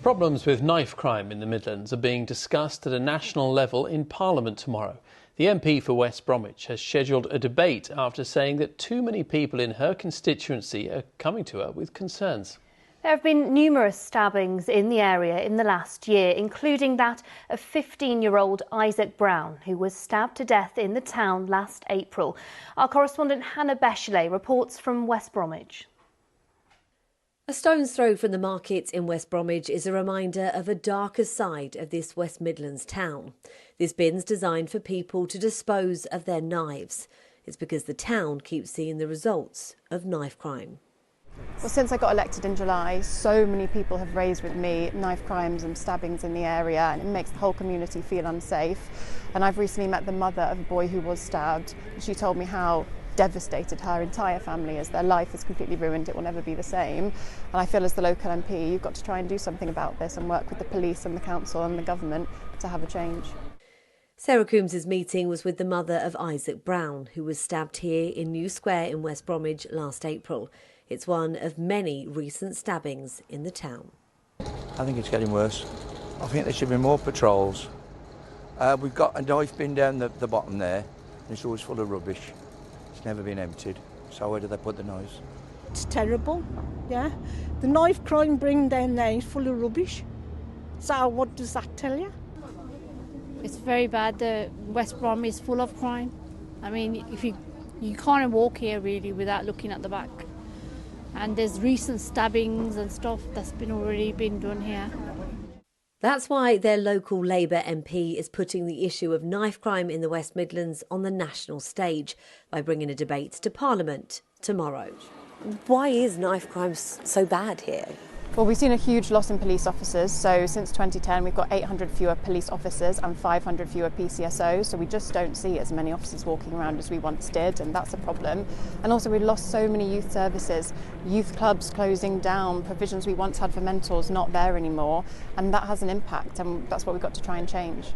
Problems with knife crime in the Midlands are being discussed at a national level in Parliament tomorrow. The MP for West Bromwich has scheduled a debate after saying that too many people in her constituency are coming to her with concerns. There have been numerous stabbings in the area in the last year, including that of 15-year-old Isaac Brown, who was stabbed to death in the town last April. Our correspondent Hannah Bechley reports from West Bromwich. A stone's throw from the market in West Bromwich is a reminder of a darker side of this West Midlands town. This bin's designed for people to dispose of their knives. It's because the town keeps seeing the results of knife crime. Well, since I got elected in July, so many people have raised with me knife crimes and stabbings in the area, and it makes the whole community feel unsafe. And I've recently met the mother of a boy who was stabbed. She told me how devastated her entire family is. Their life is completely ruined. It will never be the same. And I feel as the local MP, you've got to try and do something about this and work with the police and the council and the government to have a change. Sarah Coombs' meeting was with the mother of Isaac Brown, who was stabbed here in New Square in West Bromwich last April. It's one of many recent stabbings in the town. I think it's getting worse. I think there should be more patrols. We've got a knife bin down the bottom there, and it's always full of rubbish. It's never been emptied. So where do they put the knives? It's terrible, yeah. The knife crime bring down there is full of rubbish. So what does that tell you? It's very bad. The West Brom is full of crime. I mean, if you can't walk here really without looking at the back. And there's recent stabbings and stuff that's already been done here. That's why their local Labour MP is putting the issue of knife crime in the West Midlands on the national stage by bringing a debate to Parliament tomorrow. Why is knife crime so bad here? Well, we've seen a huge loss in police officers. So since 2010, we've got 800 fewer police officers and 500 fewer PCSOs. So we just don't see as many officers walking around as we once did, and that's a problem. And also we've lost so many youth services, youth clubs closing down, provisions we once had for mentors not there anymore. And that has an impact, and that's what we've got to try and change.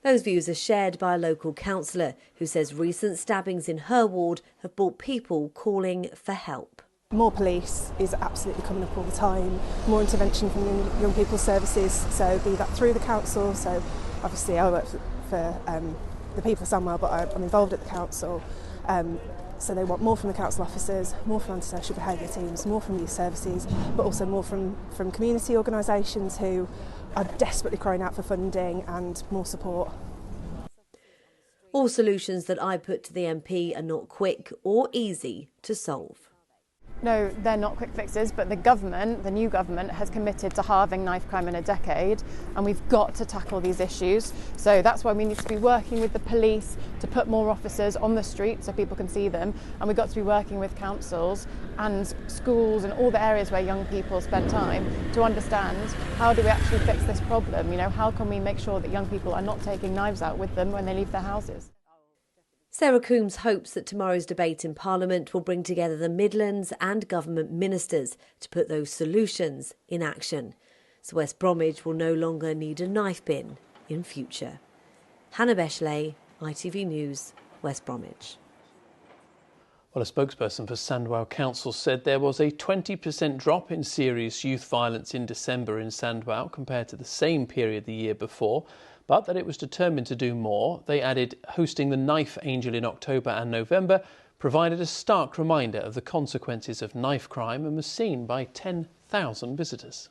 Those views are shared by a local councillor who says recent stabbings in her ward have brought people calling for help. More police is absolutely coming up all the time, more intervention from young people's services, so be that through the council. So obviously I work for the people of Sandwell, but I'm involved at the council. So they want more from the council officers, more from antisocial behaviour teams, more from youth services, but also more from community organisations who are desperately crying out for funding and more support. All solutions that I put to the MP are not quick or easy to solve. No, they're not quick fixes, but the government, the new government, has committed to halving knife crime in a decade, and we've got to tackle these issues. So that's why we need to be working with the police to put more officers on the street so people can see them, and we've got to be working with councils and schools and all the areas where young people spend time to understand how do we actually fix this problem. You know, how can we make sure that young people are not taking knives out with them when they leave their houses? Sarah Coombs hopes that tomorrow's debate in Parliament will bring together the Midlands and government ministers to put those solutions in action, so West Bromwich will no longer need a knife bin in future. Hannah Bechley, ITV News, West Bromwich. Well, a spokesperson for Sandwell Council said there was a 20% drop in serious youth violence in December in Sandwell compared to the same period the year before, but that it was determined to do more. They added hosting the Knife Angel in October and November provided a stark reminder of the consequences of knife crime and was seen by 10,000 visitors.